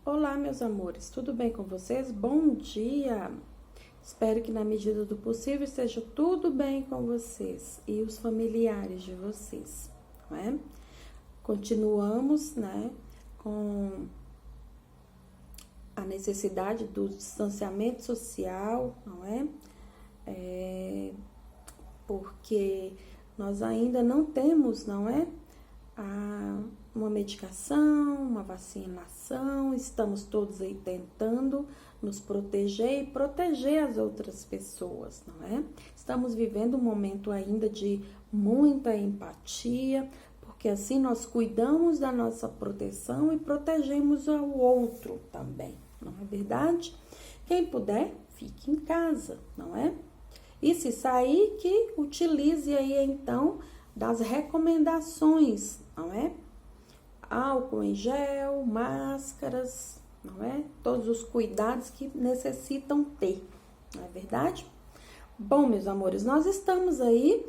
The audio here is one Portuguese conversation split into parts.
Olá, meus amores, tudo bem com vocês? Bom dia! Espero que na medida do possível esteja tudo bem com vocês e os familiares de vocês, não é? Continuamos, né, com a necessidade do distanciamento social, não é? Porque nós ainda não temos, não é? Uma medicação, uma vacinação, estamos todos aí tentando nos proteger e proteger as outras pessoas, não é? Estamos vivendo um momento ainda de muita empatia, porque assim nós cuidamos da nossa proteção e protegemos o outro também, não é verdade? Quem puder, fique em casa, não é? E se sair, que utilize aí então das recomendações, não é? Álcool em gel, máscaras, não é? Todos os cuidados que necessitam ter, não é verdade? Bom, meus amores, nós estamos aí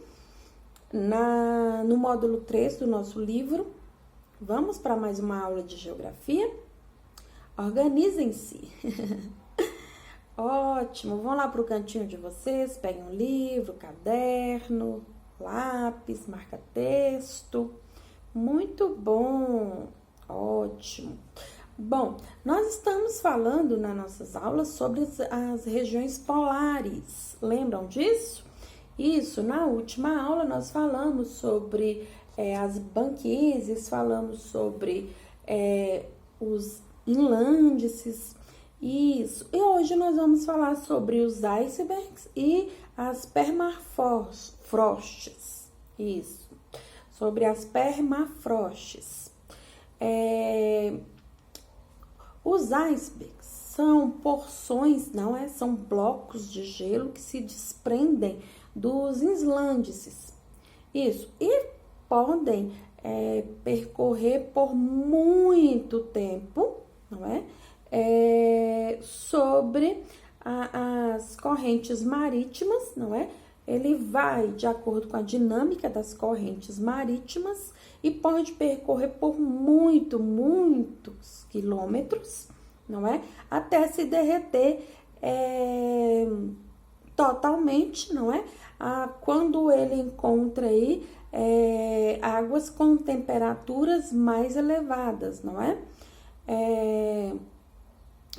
no módulo 3 do nosso livro. Vamos para mais uma aula de geografia? Organizem-se! Ótimo, vão lá para o cantinho de vocês, peguem um livro, caderno, lápis, marca-texto. Muito bom, ótimo. Bom, nós estamos falando nas nossas aulas sobre as regiões polares, lembram disso? Isso, na última aula nós falamos sobre as banquises, falamos sobre os inlândices, isso. E hoje nós vamos falar sobre os icebergs e as permafrostes, isso. Sobre as permafrostes. Os icebergs são porções, não é? São blocos de gelo que se desprendem dos islândices. Isso. E podem percorrer por muito tempo, não é? Sobre as correntes marítimas, não é? Ele vai de acordo com a dinâmica das correntes marítimas e pode percorrer por muitos quilômetros, não é? Até se derreter totalmente, não é? Quando ele encontra aí águas com temperaturas mais elevadas, não é?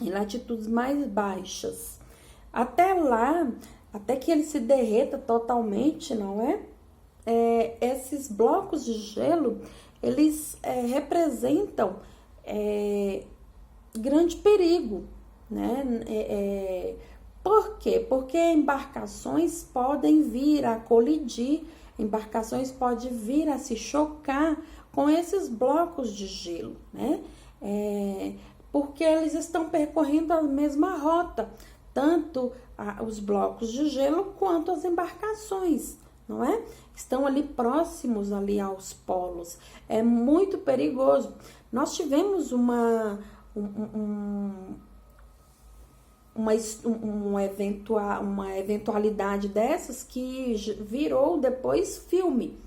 Em latitudes mais baixas. Até lá, até que ele se derreta totalmente, não é? Esses blocos de gelo, eles representam grande perigo, né? Por quê? Porque embarcações podem vir a colidir, embarcações podem vir a se chocar com esses blocos de gelo, né? Porque eles estão percorrendo a mesma rota, tanto os blocos de gelo quanto as embarcações, não é? Estão ali próximos ali aos polos. É muito perigoso. Nós tivemos uma eventualidade dessas que virou depois filme.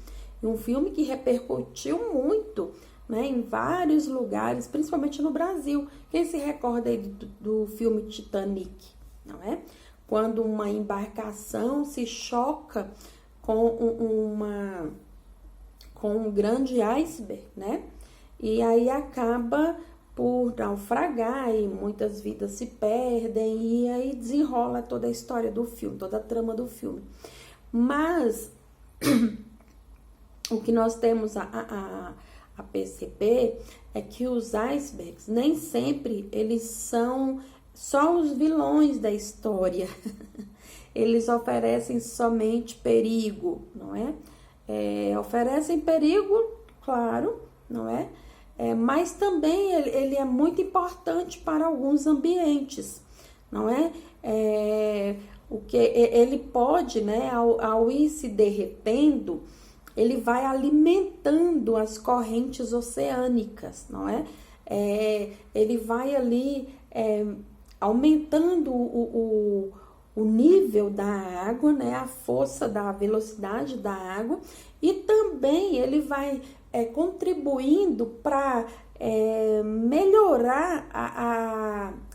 Um filme que repercutiu muito, né, em vários lugares, principalmente no Brasil. Quem se recorda aí do filme Titanic, não é? Quando uma embarcação se choca com um grande iceberg, né? E aí acaba por naufragar e muitas vidas se perdem e aí desenrola toda a história do filme, toda a trama do filme. Mas o que nós temos a perceber é que os icebergs nem sempre eles são só os vilões da história. Eles oferecem somente perigo, não é? Oferecem perigo, claro, não é? Mas também ele é muito importante para alguns ambientes, não é? O que ele pode, né, ao ir se derretendo, ele vai alimentando as correntes oceânicas, não é? Ele vai ali aumentando o nível da água, né? A força da velocidade da água, E também ele vai contribuindo para melhorar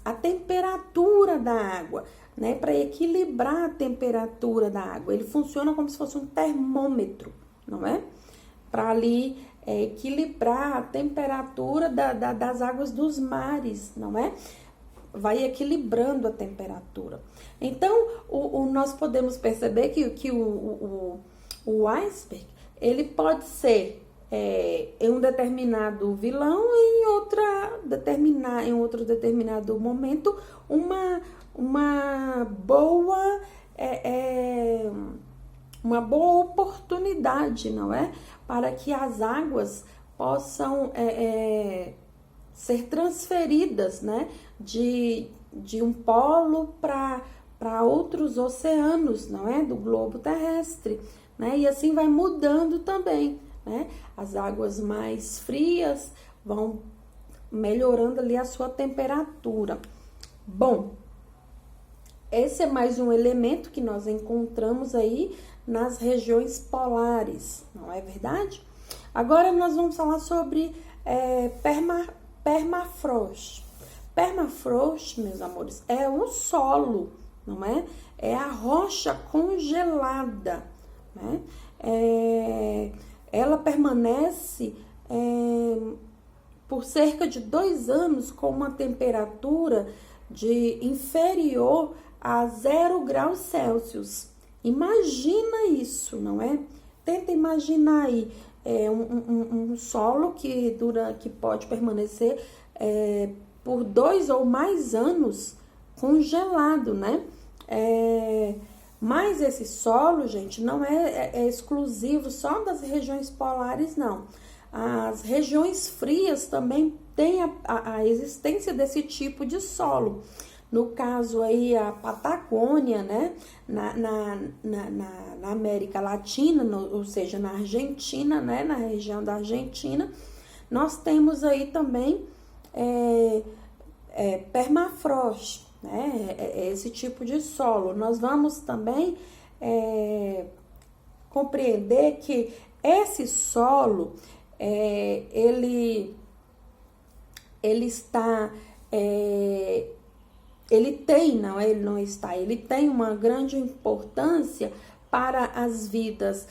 a temperatura da água, né? Para equilibrar a temperatura da água. Ele funciona como se fosse um termômetro, não é? Para ali equilibrar a temperatura das águas dos mares, não é? Vai equilibrando a temperatura. Então, nós podemos perceber que o iceberg, ele pode ser em um determinado vilão e em outro determinado momento uma boa oportunidade, não é? Para que as águas possam ser transferidas, né? De um polo para outros oceanos, não é? Do globo terrestre, né? E assim vai mudando também, né? As águas mais frias vão melhorando ali a sua temperatura. Bom, esse é mais um elemento que nós encontramos aí nas regiões polares, não é verdade? Agora nós vamos falar sobre permafrost. Permafrost, meus amores, é o solo, não é? É a rocha congelada, né? Ela permanece por cerca de 2 anos com uma temperatura inferior a 0 graus Celsius. Imagina isso, não é? Tenta imaginar aí um solo que pode permanecer por 2 ou mais anos congelado, né? Mas esse solo, gente, não é exclusivo só das regiões polares, não. As regiões frias também têm a existência desse tipo de solo. No caso aí, a Patagônia, né? Na América Latina, ou seja, na Argentina, né? Na região da Argentina, nós temos aí também permafrost, né? Esse tipo de solo. Nós vamos também compreender que esse solo, ele tem uma grande importância para as vidas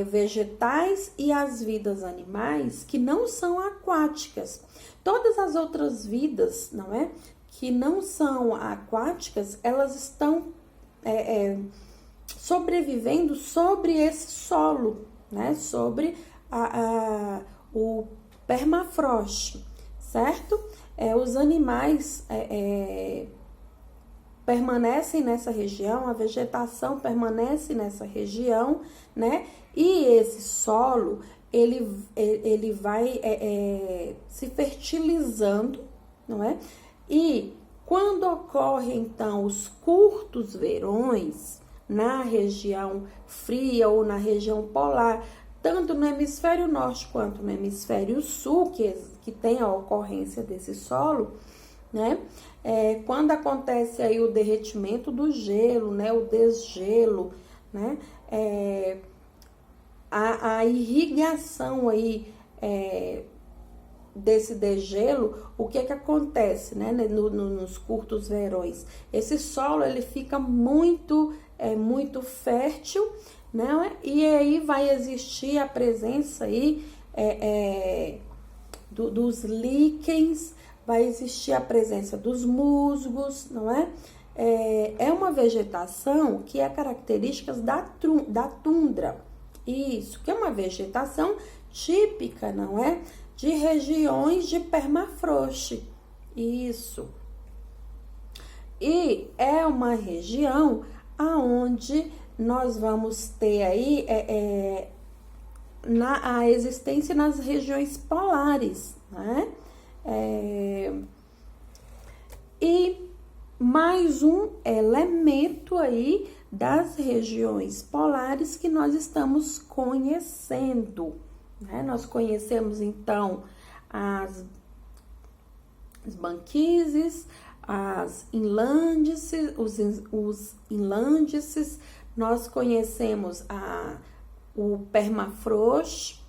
vegetais e as vidas animais que não são aquáticas. Todas as outras vidas, não é? Que não são aquáticas, elas estão sobrevivendo sobre esse solo, né? Sobre o permafrost, certo? Os animais permanecem nessa região, a vegetação permanece nessa região, né? E esse solo, ele vai se fertilizando, não é? E quando ocorrem, então, os curtos verões na região fria ou na região polar, tanto no hemisfério norte quanto no hemisfério sul, que tem a ocorrência desse solo, né? Quando acontece aí o derretimento do gelo, né? O desgelo, né? A irrigação aí desse degelo, o que acontece, né? Nos curtos verões? Esse solo, ele fica muito fértil, né? E aí vai existir a presença aí dos líquens, vai existir a presença dos musgos, não é? É uma vegetação que é característica da tundra. Isso, que é uma vegetação típica, não é? De regiões de permafrost. Isso. E é uma região aonde nós vamos ter aí a existência nas regiões polares, né? E mais um elemento aí das regiões polares que nós estamos conhecendo, né? Nós conhecemos, então, as banquises, as inlândices, os inlândices, nós conhecemos o permafrost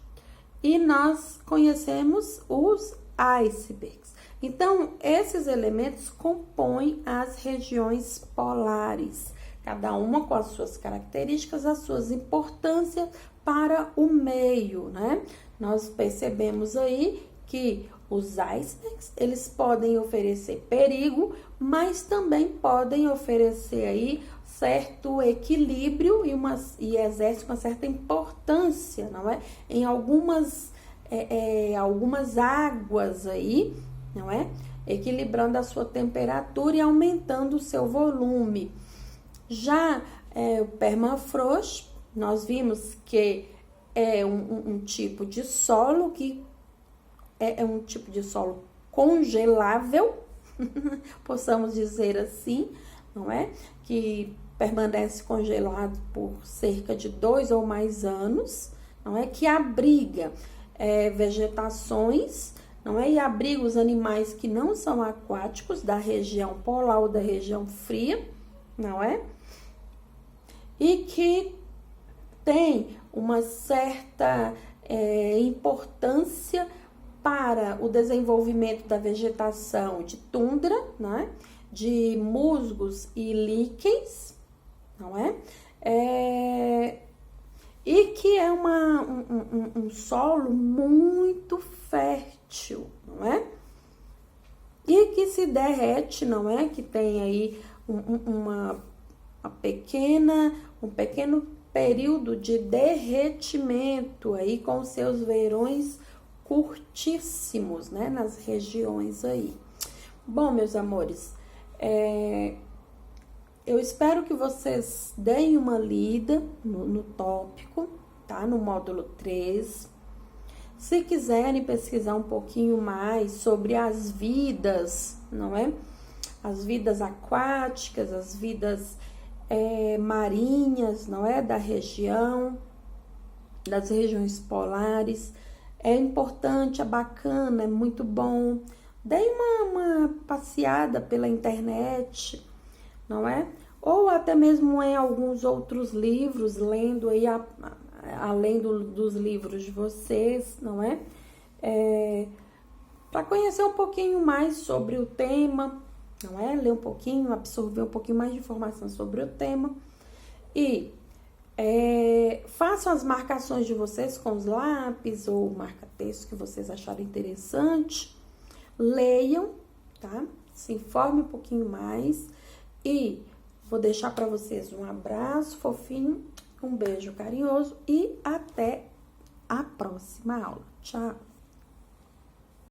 e nós conhecemos os icebergs. Então, esses elementos compõem as regiões polares, cada uma com as suas características, as suas importâncias para o meio, né? Nós percebemos aí que os icebergs, eles podem oferecer perigo, mas também podem oferecer aí certo equilíbrio e exerce uma certa importância, não é? Em algumas águas aí, não é? Equilibrando a sua temperatura e aumentando o seu volume. Já o permafrost, nós vimos que é um tipo de solo que é um tipo de solo congelável, possamos dizer assim, não é? Que permanece congelado por cerca de 2 ou mais anos, não é? Que abriga vegetações, não é? E abriga os animais que não são aquáticos da região polar ou da região fria, não é? E que tem uma certa importância para o desenvolvimento da vegetação de tundra, né? De musgos e líquens, não é? E que é um solo muito fértil, não é? E que se derrete, não é? Que tem aí um pequeno período de derretimento aí com seus verões curtíssimos, né? Nas regiões aí. Bom, meus amores, eu espero que vocês deem uma lida no tópico, tá? No módulo 3. Se quiserem pesquisar um pouquinho mais sobre as vidas, não é? As vidas aquáticas, as vidas marinhas, não é? Da região, das regiões polares. É importante, é bacana, é muito bom. Deem uma passeada pela internet, não é? Ou até mesmo em alguns outros livros, lendo aí, além dos livros de vocês, não é? Para conhecer um pouquinho mais sobre o tema, não é? Ler um pouquinho, absorver um pouquinho mais de informação sobre o tema. E façam as marcações de vocês com os lápis ou marca-texto que vocês acharem interessante. Leiam, tá? Se informe um pouquinho mais. E vou deixar para vocês um abraço fofinho, um beijo carinhoso e até a próxima aula. Tchau!